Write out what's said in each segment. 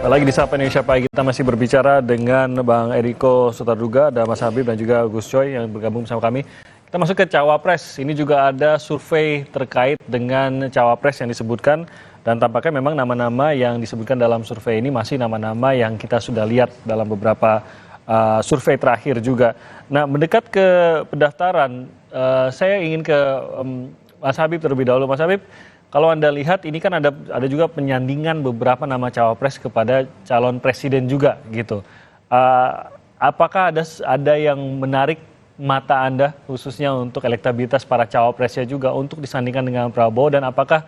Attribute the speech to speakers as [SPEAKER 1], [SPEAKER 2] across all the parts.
[SPEAKER 1] Lagi di Sapa Indonesia Pagi, kita masih berbicara dengan Bang Eriko Sutarduga, ada Mas Habib dan juga Gus Coy yang bergabung bersama kami. Kita masuk ke Cawapres. Ini juga ada survei terkait dengan Cawapres yang disebutkan, dan tampaknya memang nama-nama yang disebutkan dalam survei ini masih nama-nama yang kita sudah lihat dalam beberapa survei terakhir juga. Nah, mendekat ke pendaftaran, saya ingin ke Mas Habib terlebih dahulu. Mas Habib, kalau Anda lihat ini kan ada juga penyandingan beberapa nama cawapres kepada calon presiden juga gitu. Apakah ada yang menarik mata Anda khususnya untuk elektabilitas para cawapresnya juga untuk disandingkan dengan Prabowo, dan apakah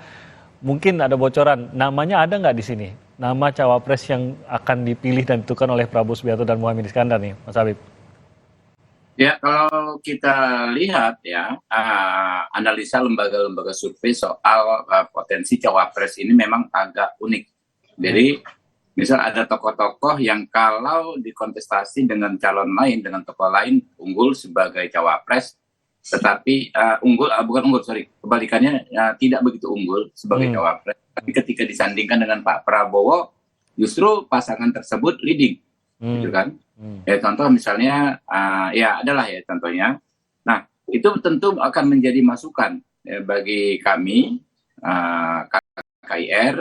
[SPEAKER 1] mungkin ada bocoran namanya ada nggak di sini? Nama cawapres yang akan dipilih dan ditentukan oleh Prabowo Subianto dan Muhaimin Iskandar nih, Mas Habib?
[SPEAKER 2] Ya, kalau kita lihat ya, analisa lembaga-lembaga survei soal potensi cawapres ini memang agak unik. Jadi, misal ada tokoh-tokoh yang kalau dikontestasi dengan calon lain, dengan tokoh lain, unggul sebagai cawapres, tetapi kebalikannya tidak begitu unggul sebagai cawapres. Tapi ketika disandingkan dengan Pak Prabowo, justru pasangan tersebut leading, gitu kan? Ya, contoh misalnya ya adalah ya contohnya. Nah, itu tentu akan menjadi masukan ya, bagi kami KIR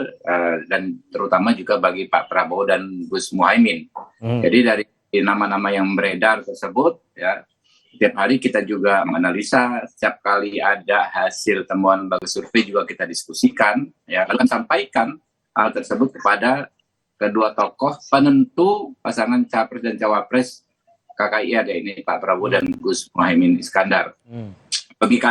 [SPEAKER 2] dan terutama juga bagi Pak Prabowo dan Gus Muhaimin. Jadi dari nama-nama yang beredar tersebut ya, setiap hari kita juga menganalisa, setiap kali ada hasil temuan lembaga survei juga kita diskusikan ya, lalu sampaikan hal tersebut kepada kedua tokoh penentu pasangan capres dan cawapres KKIR, ya ini Pak Prabowo dan Gus Muhaimin Iskandar. Bagi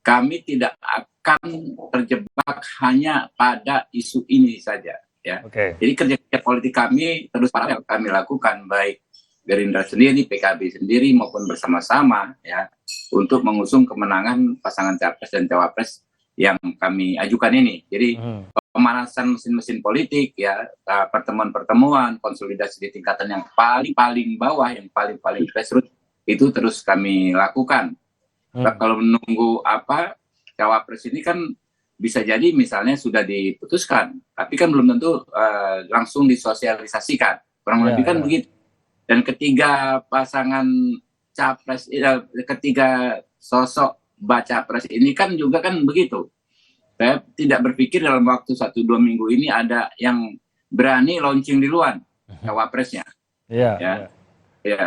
[SPEAKER 2] kami tidak akan terjebak hanya pada isu ini saja, ya. Jadi kerja politik kami terus paralel kami lakukan, baik Gerindra sendiri, PKB sendiri maupun bersama-sama, ya, untuk mengusung kemenangan pasangan capres dan cawapres yang kami ajukan ini. Jadi pemanasan mesin-mesin politik ya, pertemuan-pertemuan, konsolidasi di tingkatan yang paling bawah, yang paling grassroots itu terus kami lakukan. Kalau menunggu cawapres ini kan bisa jadi misalnya sudah diputuskan, tapi kan belum tentu langsung disosialisasikan. Kurang lebih kan begitu. Dan ketiga pasangan capres, ketiga sosok baca pres ini kan juga kan begitu. Saya tidak berpikir dalam waktu 1-2 minggu ini ada yang berani launching duluan cawapresnya. Ya,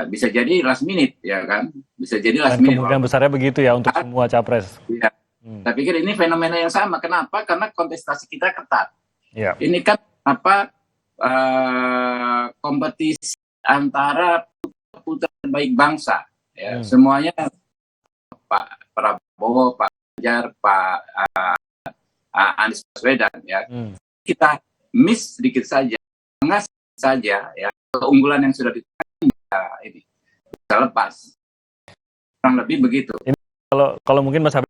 [SPEAKER 2] bisa jadi last minute, ya kan? Bisa jadi last minute.
[SPEAKER 1] Kemungkinan besarnya begitu ya untuk semua capres.
[SPEAKER 2] Ya. Saya pikir ini fenomena yang sama. Kenapa? Karena kontestasi kita ketat. Ini kan kompetisi antara putra terbaik bangsa. Ya. Semuanya Pak Prabowo, Pak Ganjar, Pak Anies Baswedan, ya. Kita miss sedikit saja, tengah saja, ya, keunggulan yang sudah ini bisa lepas. Kurang lebih begitu.
[SPEAKER 1] Ini kalau mungkin Mas Habib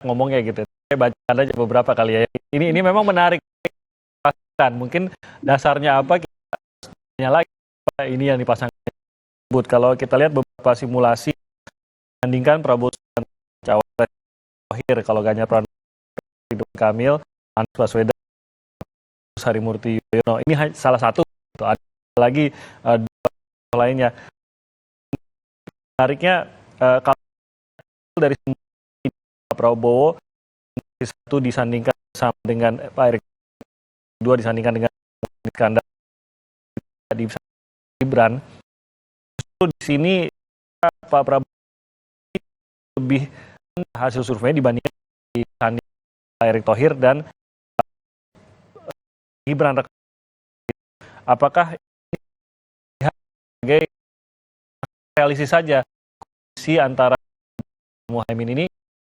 [SPEAKER 1] ngomongnya gitu, saya baca aja beberapa kali ya. Ini memang menarik kan, mungkin dasarnya apa kita tanya lagi ini yang dipasang sebut. Kalau kita lihat beberapa simulasi bandingkan Prabowo dan cawapres Thohir, kalau Ganjar Pranowo, Ridwan Kamil, Anies Baswedan, Harimurti Yudhoyono, ini salah satu. Ada lagi dua lainnya. Menariknya kalau dari Pak Prabowo satu disandingkan sama dengan Pak Erick, dua disandingkan dengan Iskandar di Gibran, justru di sini Pak Prabowo lebih hasil survei dibandingkan disandingkan Erick Thohir dan Gibran. Apakah ini sebagai realistis saja si antara Muhaimin ini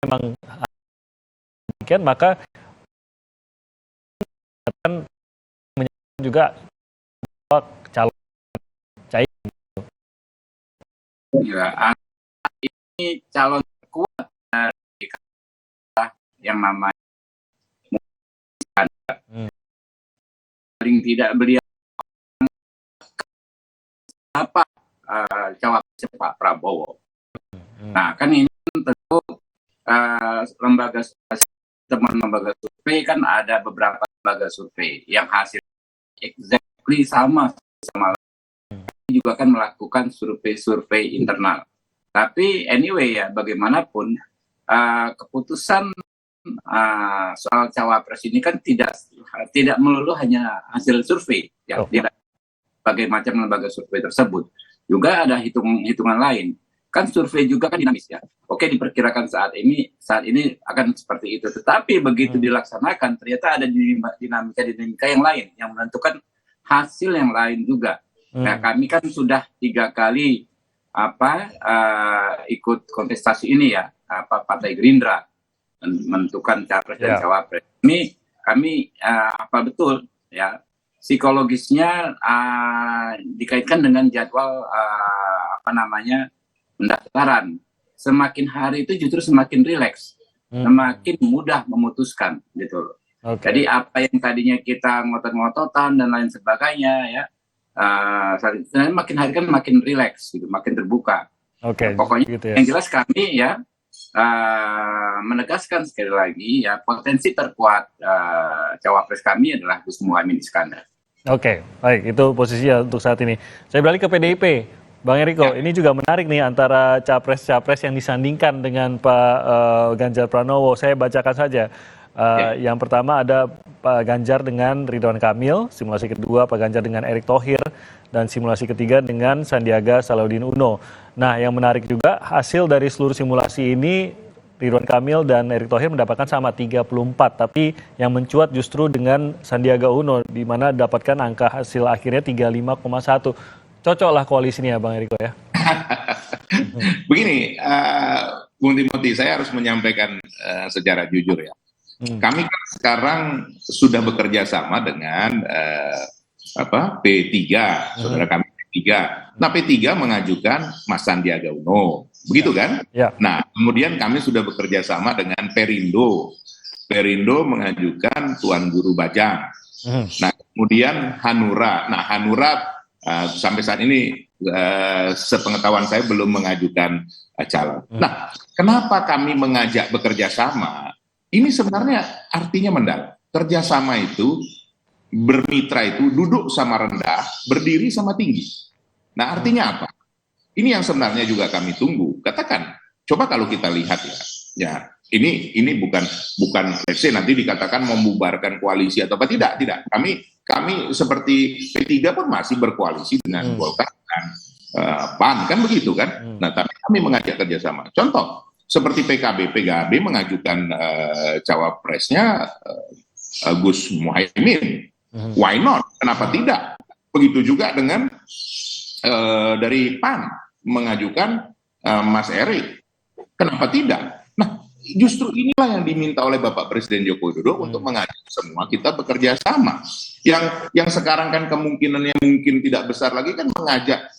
[SPEAKER 1] memang demikian, maka akan menyebabkan juga calon cair.
[SPEAKER 2] Ya, ini calon kuat yang namanya paling tidak beliau apa cawapres Pak Prabowo. Nah, kan ini tentu teman lembaga survei kan ada beberapa lembaga survei yang hasil exact sama juga kan melakukan survei internal. Tapi anyway ya, bagaimanapun keputusan soal cawapres ini kan tidak melulu hanya hasil survei, ya, tidak berbagai macam lembaga survei tersebut. Juga ada hitungan lain. Kan survei juga kan dinamis, ya. Oke, diperkirakan saat ini akan seperti itu. Tetapi begitu dilaksanakan, ternyata ada dinamika yang lain yang menentukan hasil yang lain juga. Nah, kami kan sudah 3 kali ikut kontestasi ini, ya, Partai Gerindra menentukan capres dan cawapres. Ini kami betul, ya, psikologisnya dikaitkan dengan jadwal pendaftaran. Semakin hari itu justru semakin rileks, semakin mudah memutuskan, gitu loh. Jadi apa yang tadinya kita ngotot-ngototan dan lain sebagainya, ya, makin hari kan makin rileks, gitu, makin terbuka. Pokoknya gitu, ya. Yang jelas kami, ya, menegaskan sekali lagi, ya, potensi terkuat cawapres kami adalah Gus Muhaimin Iskandar.
[SPEAKER 1] Baik, itu posisinya untuk saat ini. Saya beralih ke PDIP. Bang Eriko, ini juga menarik nih antara capres-capres yang disandingkan dengan Pak Ganjar Pranowo. Saya bacakan saja. Yang pertama ada Pak Ganjar dengan Ridwan Kamil, simulasi kedua Pak Ganjar dengan Erick Thohir, dan simulasi ketiga dengan Sandiaga Salahuddin Uno. Nah, yang menarik juga hasil dari seluruh simulasi ini Ridwan Kamil dan Erick Thohir mendapatkan sama 34, tapi yang mencuat justru dengan Sandiaga Uno, di mana dapatkan angka hasil akhirnya 35,1. Cocoklah koalisi ini ya Bang Eriko, ya?
[SPEAKER 3] Begini, Bung Timothy, saya harus menyampaikan secara jujur, ya. Kami kan sekarang sudah bekerja sama dengan P3, saudara kami P3. Nah, P3 mengajukan Mas Sandiaga Uno, begitu kan?
[SPEAKER 1] Ya.
[SPEAKER 3] Nah, kemudian kami sudah bekerja sama dengan Perindo. Perindo mengajukan Tuan Guru Bajang. Nah, kemudian Hanura. Nah, Hanura sampai saat ini sepengetahuan saya belum mengajukan calon. Nah, kenapa kami mengajak bekerja sama? Ini sebenarnya artinya mendalam. Kerjasama itu, bermitra itu duduk sama rendah, berdiri sama tinggi. Nah, artinya apa? Ini yang sebenarnya juga kami tunggu. Katakan, coba kalau kita lihat, ya ini bukan let's say nanti dikatakan membubarkan koalisi atau apa, tidak. Kami seperti P3 pun masih berkoalisi dengan Golkar dan PAN, kan begitu kan? Nah, tapi kami mengajak kerjasama. Contoh, seperti PKB mengajukan cawapresnya Gus Muhaimin. Why not? Kenapa tidak? Begitu juga dengan dari PAN mengajukan Mas Erik. Kenapa tidak? Nah, justru inilah yang diminta oleh Bapak Presiden Joko Widodo untuk mengajak semua kita bekerja sama. Yang sekarang kan kemungkinannya mungkin tidak besar lagi kan mengajak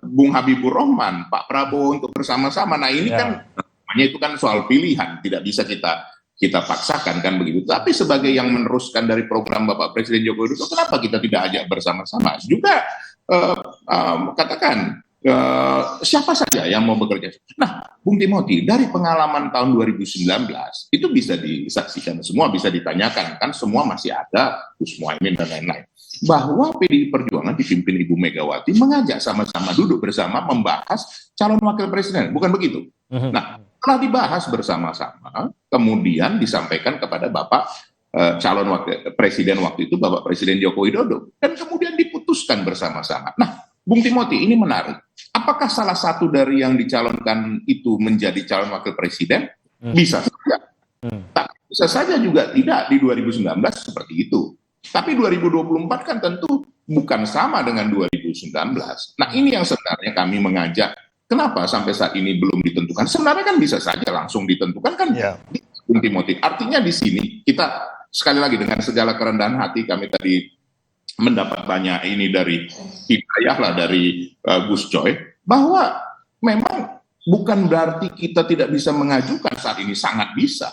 [SPEAKER 3] Bung Habibur Rahman, Pak Prabowo untuk bersama-sama. Nah, ini kan namanya itu kan soal pilihan, tidak bisa kita paksakan kan begitu. Tapi sebagai yang meneruskan dari program Bapak Presiden Joko Widodo, kenapa kita tidak ajak bersama-sama? Juga katakan siapa saja yang mau bekerja. Nah, Bung Timothy, dari pengalaman tahun 2019 itu bisa disaksikan semua, bisa ditanyakan, kan semua masih ada Gus Muhaimin dan lain-lain. Bahwa PDI Perjuangan dipimpin Ibu Megawati mengajak sama-sama duduk bersama membahas calon wakil presiden, bukan begitu? Nah, setelah dibahas bersama-sama, kemudian disampaikan kepada Bapak calon wakil presiden waktu itu, Bapak Presiden Joko Widodo, dan kemudian diputuskan bersama-sama. Nah, Bung Timothy, ini menarik. Apakah salah satu dari yang dicalonkan itu menjadi calon wakil presiden? Bisa saja. Tapi bisa saja juga tidak di 2019 seperti itu. Tapi 2024 kan tentu bukan sama dengan 2019. Nah, ini yang sebenarnya kami mengajak. Kenapa sampai saat ini belum ditentukan? Sebenarnya kan bisa saja langsung ditentukan kan, Bung Timothy. Artinya di sini kita sekali lagi dengan segala kerendahan hati kami tadi mendapat banyak ini dari hidayah lah dari Gus Coy, bahwa memang bukan berarti kita tidak bisa mengajukan saat ini, sangat bisa.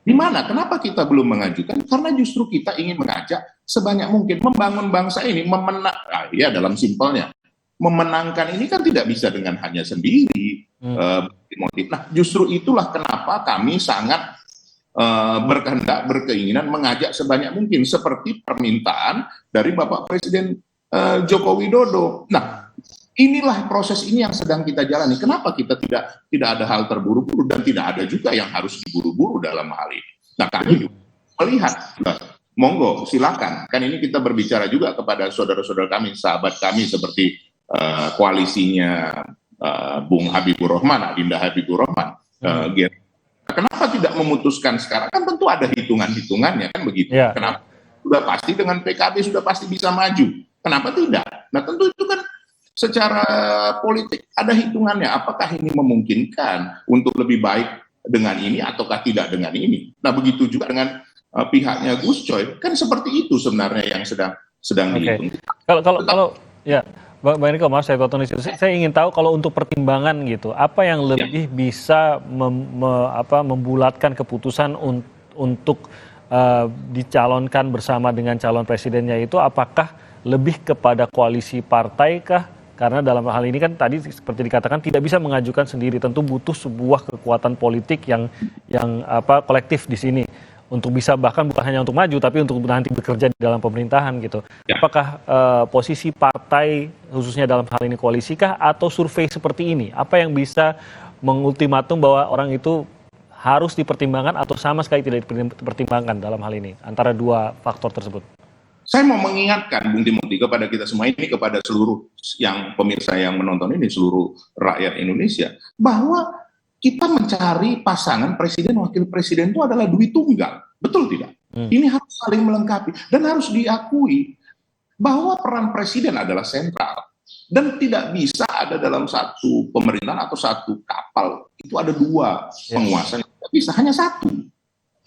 [SPEAKER 3] Di mana? Kenapa kita belum mengajukan? Karena justru kita ingin mengajak sebanyak mungkin membangun bangsa ini, dalam simpelnya. Memenangkan ini kan tidak bisa dengan hanya sendiri. Nah, justru itulah kenapa kami sangat berkehendak, berkeinginan mengajak sebanyak mungkin seperti permintaan dari Bapak Presiden Joko Widodo. Nah, inilah proses ini yang sedang kita jalani. Kenapa kita tidak ada hal terburu-buru dan tidak ada juga yang harus diburu-buru dalam hal ini. Nah, kami juga melihat, monggo silakan. Kan ini kita berbicara juga kepada saudara-saudara kami, sahabat kami seperti koalisinya Bung Habibur Rahman, Adinda Habibur Rahman. Kenapa tidak memutuskan sekarang? Kan tentu ada hitungan-hitungannya kan begitu. Yeah. Kenapa? Sudah pasti dengan PKB sudah pasti bisa maju. Kenapa tidak? Nah tentu itu kan secara politik ada hitungannya. Apakah ini memungkinkan untuk lebih baik dengan ini ataukah tidak dengan ini? Nah begitu juga dengan pihaknya Gus Coy. Kan seperti itu sebenarnya yang sedang dihitung.
[SPEAKER 1] Kalau ya. Bang Eriko, maaf saya potong di situ. Saya ingin tahu kalau untuk pertimbangan gitu, apa yang lebih bisa membulatkan keputusan untuk dicalonkan bersama dengan calon presidennya itu, apakah lebih kepada koalisi partai kah? Karena dalam hal ini kan tadi seperti dikatakan tidak bisa mengajukan sendiri, tentu butuh sebuah kekuatan politik yang kolektif di sini. Untuk bisa bahkan bukan hanya untuk maju tapi untuk nanti bekerja di dalam pemerintahan gitu. Ya. Apakah posisi partai khususnya dalam hal ini koalisi kah atau survei seperti ini? Apa yang bisa mengultimatum bahwa orang itu harus dipertimbangkan atau sama sekali tidak dipertimbangkan dalam hal ini antara dua faktor tersebut?
[SPEAKER 3] Saya mau mengingatkan Bung Timothy kepada kita semua ini, kepada seluruh yang pemirsa yang menonton ini, seluruh rakyat Indonesia, bahwa kita mencari pasangan presiden wakil presiden itu adalah duit tunggal, betul tidak? Ini harus saling melengkapi dan harus diakui bahwa peran presiden adalah sentral dan tidak bisa ada dalam satu pemerintahan atau satu kapal itu ada dua penguasa, tidak bisa, hanya satu,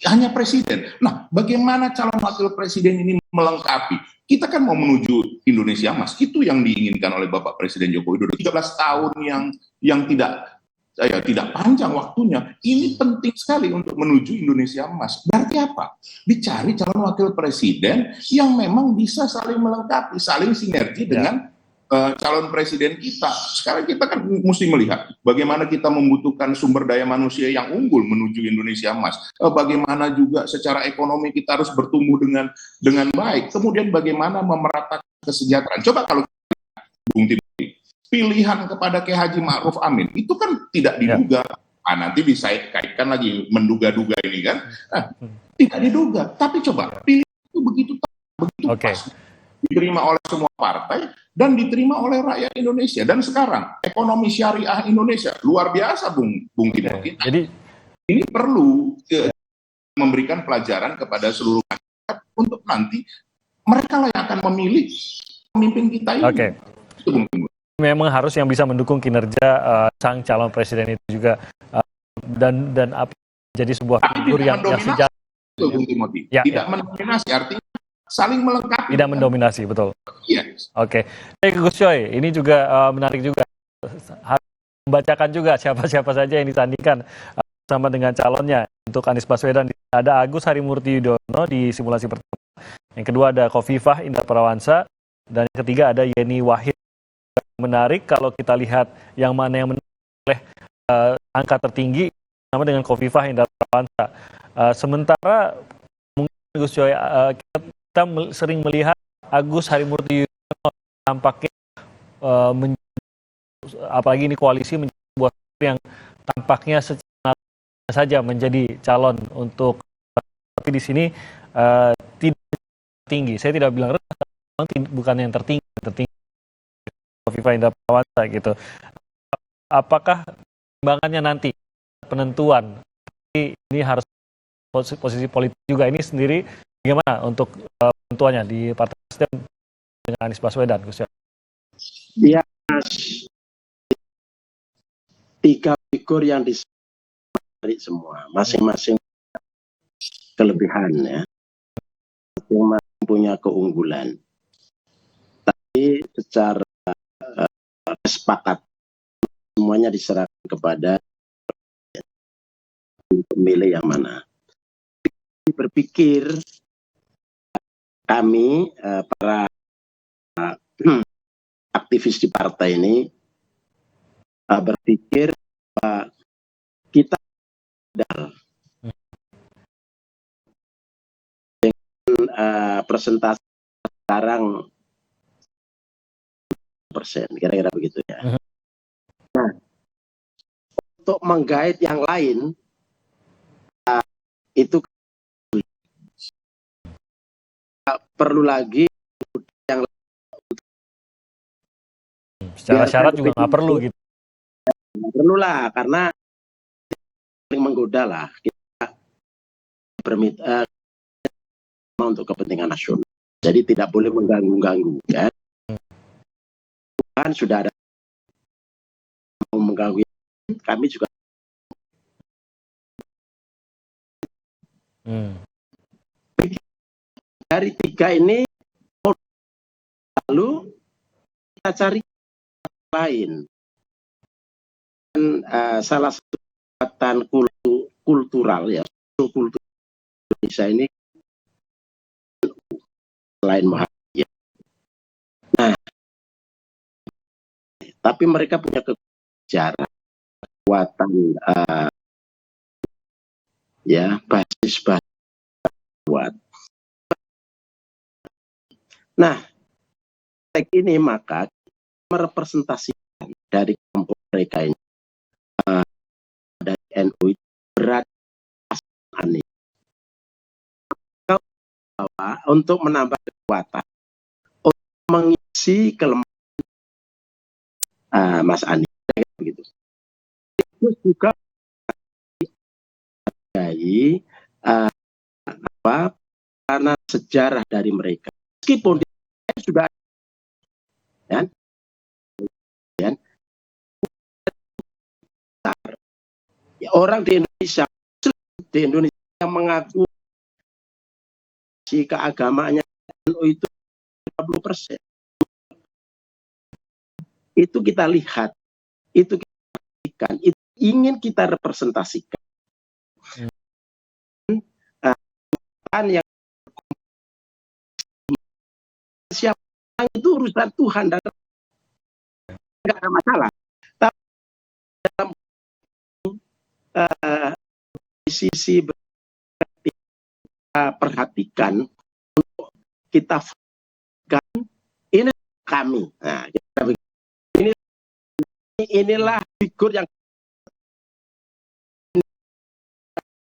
[SPEAKER 3] hanya presiden. Nah, bagaimana calon wakil presiden ini melengkapi? Kita kan mau menuju Indonesia Emas, itu yang diinginkan oleh Bapak Presiden Joko Widodo. 13 tahun yang tidak panjang waktunya. Ini penting sekali untuk menuju Indonesia Emas. Berarti apa? Dicari calon wakil presiden yang memang bisa saling melengkapi, saling sinergi dengan calon presiden kita. Sekarang kita kan mesti melihat bagaimana kita membutuhkan sumber daya manusia yang unggul menuju Indonesia Emas. Bagaimana juga secara ekonomi kita harus bertumbuh dengan baik. Kemudian bagaimana memeratakan kesejahteraan. Coba kalau Bung Timothy, pilihan kepada Kiai Haji Ma'ruf Amin itu kan tidak diduga. Nanti bisa kaitkan lagi menduga-duga ini kan. Tidak diduga, tapi coba pilihan itu begitu pas, diterima oleh semua partai dan diterima oleh rakyat Indonesia. Dan sekarang ekonomi syariah Indonesia luar biasa, Bung Timothy. Jadi ini perlu memberikan pelajaran kepada seluruh masyarakat untuk nanti mereka lah yang akan memilih pemimpin kita ini. Itu, Bung Timothy.
[SPEAKER 1] Memang harus yang bisa mendukung kinerja sang calon presiden itu juga dan apa jadi sebuah figur yang sejalan.
[SPEAKER 3] Bung Timothy. Tidak mendominasi, artinya saling melengkapi.
[SPEAKER 1] Tidak mendominasi, betul.
[SPEAKER 3] Yes.
[SPEAKER 1] Oke. Gus Coy, ini juga menarik juga. Harus membacakan juga siapa-siapa saja yang disandingkan sama dengan calonnya. Untuk Anies Baswedan ada Agus Harimurti Yudhoyono di simulasi pertama. Yang kedua ada Khofifah Indar Parawansa dan yang ketiga ada Yeni Wahid. Menarik kalau kita lihat yang mana yang oleh angka tertinggi sama dengan Khofifah Indar Parawansa. Sementara mungkin Gus Coy, kita sering melihat Agus Harimurti Yudhoyono tampaknya apalagi ini koalisi menjadi sebuah yang tampaknya saja menjadi calon untuk, tapi di sini tidak tinggi. Saya tidak bilang rendah, bukan yang tertinggi. Khofifah Indar Parawansa gitu. Apakah pertimbangannya nanti penentuan ini harus posisi politik juga ini sendiri bagaimana untuk penentuannya di Partai Nasdem dengan Anies Baswedan, Gus?
[SPEAKER 4] Ya, tiga figur yang disebut semua, masing-masing kelebihan ya, masing-masing punya keunggulan. Tapi secara sepakat semuanya diserahkan kepada pemilih yang mana. Berpikir kami para aktivis di partai ini berpikir bahwa kita persentase sekarang persen, kira-kira begitu ya. Nah, untuk menggait yang lain itu perlu lagi yang
[SPEAKER 1] secara syarat juga nggak perlu gitu.
[SPEAKER 4] Perlulah, karena paling menggoda lah kita bermitra untuk kepentingan nasional. Jadi tidak boleh mengganggu-ganggu ya. Kan sudah ada mau mengganggu, kami juga dari tiga ini lalu kita cari lain. Dan, salah satu kekuatan kultural ya, kultur Indonesia ini selain Muhammadiyah. Nah, tapi mereka punya kekuatan ya basis kuat. Nah, teks ini maka merepresentasikan dari kelompok mereka ini dari NU itu berat aneh untuk menambah kekuatan, untuk mengisi kelemahan Mas Anies begitu. Itu juga dari karena sejarah dari mereka, meskipun sudah ya, orang di Indonesia yang mengaku si keagamaannya itu 50%. Itu kita lihat, itu kita perhatikan, itu ingin kita representasikan. Yang siapa itu urusan Tuhan dan tidak ada masalah. Tapi dalam sisi kita perhatikan, untuk kita ini kami. Nah, inilah figur yang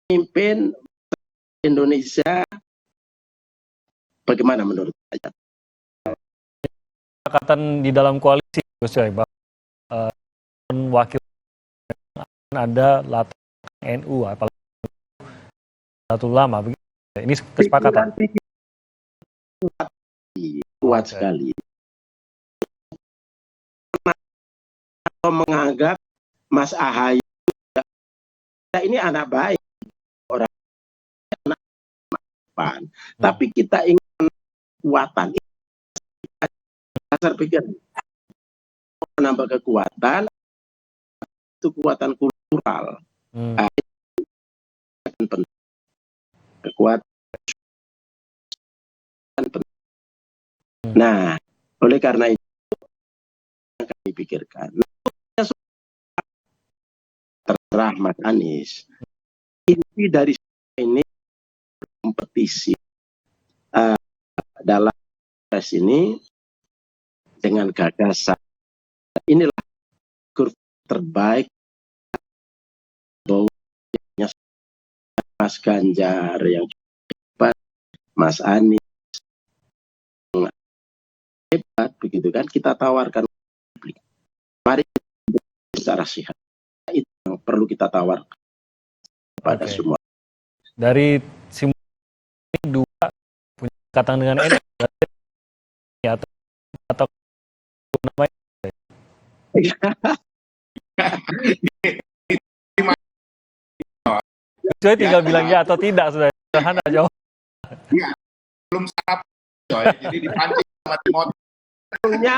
[SPEAKER 4] memimpin Indonesia. Bagaimana menurut saya?
[SPEAKER 1] Kesepakatan di dalam koalisi, Gus Coy, bahwa wakil ada latar NU, apalagi satu lama, begitu. Ini kesepakatan.
[SPEAKER 4] Kuat sekali. Atau menganggap Mas Ahaye ini anak baik, orang anak pan. Tapi kita ingin kekuatan. Dasar pikir menambah kekuatan itu kekuatan kultural. Kekuatan. Nah, oleh karena itu yang kami pikirkan. Terserah Mas Anies. Inti dari ini kompetisi dalam press ini dengan gagasan. Inilah kurva terbaik bahwa Mas Ganjar yang hebat, Mas Anies hebat, begitu kan, kita tawarkan publik. Mari secara sehat. Itu yang perlu kita tawarkan kepada semua.
[SPEAKER 1] Dari simulasi dua punya ikatan dengan NU atau namanya? Coy tinggal bilang ya atau tidak, sudah sederhana jawab.
[SPEAKER 3] Ya, belum sarap, coy. Jadi dipancing sama Timothy.
[SPEAKER 4] Ujungnya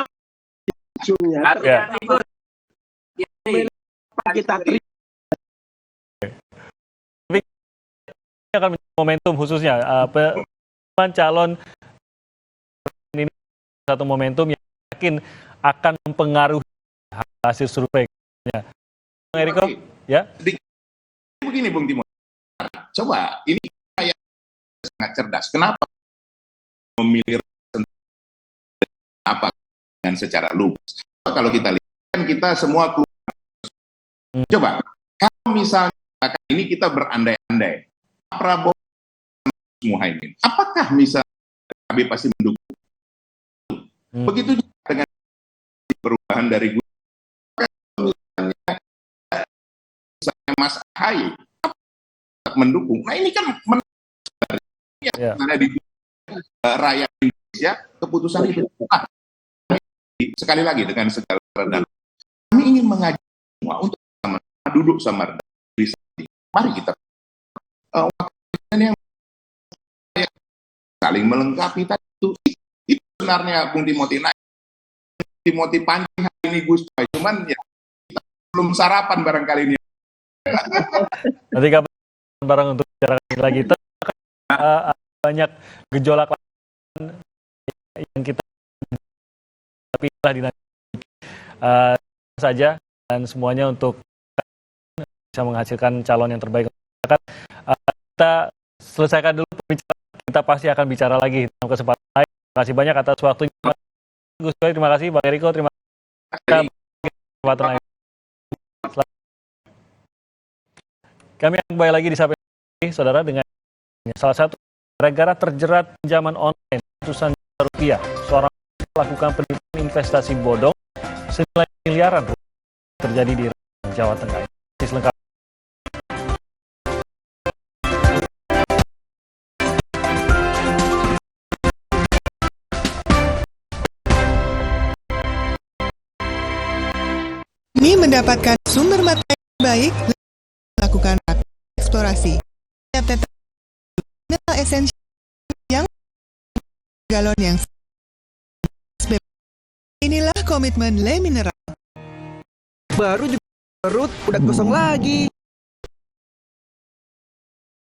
[SPEAKER 4] kita
[SPEAKER 1] akan menjadi momentum khususnya calon ini satu momentum yang yakin akan mempengaruhi hasil surveinya. Bang Eriko, ya?
[SPEAKER 3] Begini Bung Timothy, coba ini kayak sangat cerdas. Kenapa? memilih apa dengan secara lugas. Kalau kita lihat kan kita semua keluar. Coba kalau misalnya ini kita berandai-andai Prabowo Muhaimin, apakah misalnya PKB pasti mendukung? Begitu juga dengan perubahan dari misalnya Mas Ahaye mendukung. Nah ini kan ada di rakyat Indonesia keputusan itu. Sekali lagi dengan segala rendah, kami ingin mengajak semua untuk duduk sama mari kita yang saling melengkapi itu sebenarnya Bung Timothy pancing hari ini Gus, cuman ya kita belum sarapan barangkali ini.
[SPEAKER 1] Nanti kapan bareng untuk bicara lagi. Banyak gejolak yang kita pilih di saja dan semuanya untuk bisa menghasilkan calon yang terbaik. Kita selesaikan dulu pembicaraan, kita pasti akan bicara lagi dalam kesempatan lain. Terima kasih banyak atas waktunya, Gus Coy. Terima kasih, Bang Eriko. Terima kasih. Kami akan kembali lagi di Sapa Saudara dengan salah satu negara terjerat pinjaman online ratusan juta rupiah. Seorang melakukan penipuan investasi bodong senilai miliaran terjadi di Jawa Tengah. Selengkap.
[SPEAKER 5] Demi mendapatkan sumber mata yang baik, lakukan eksplorasi. Mineral esensial yang galon yang inilah komitmen Le Mineral.
[SPEAKER 6] Baru juga perut udah kosong lagi.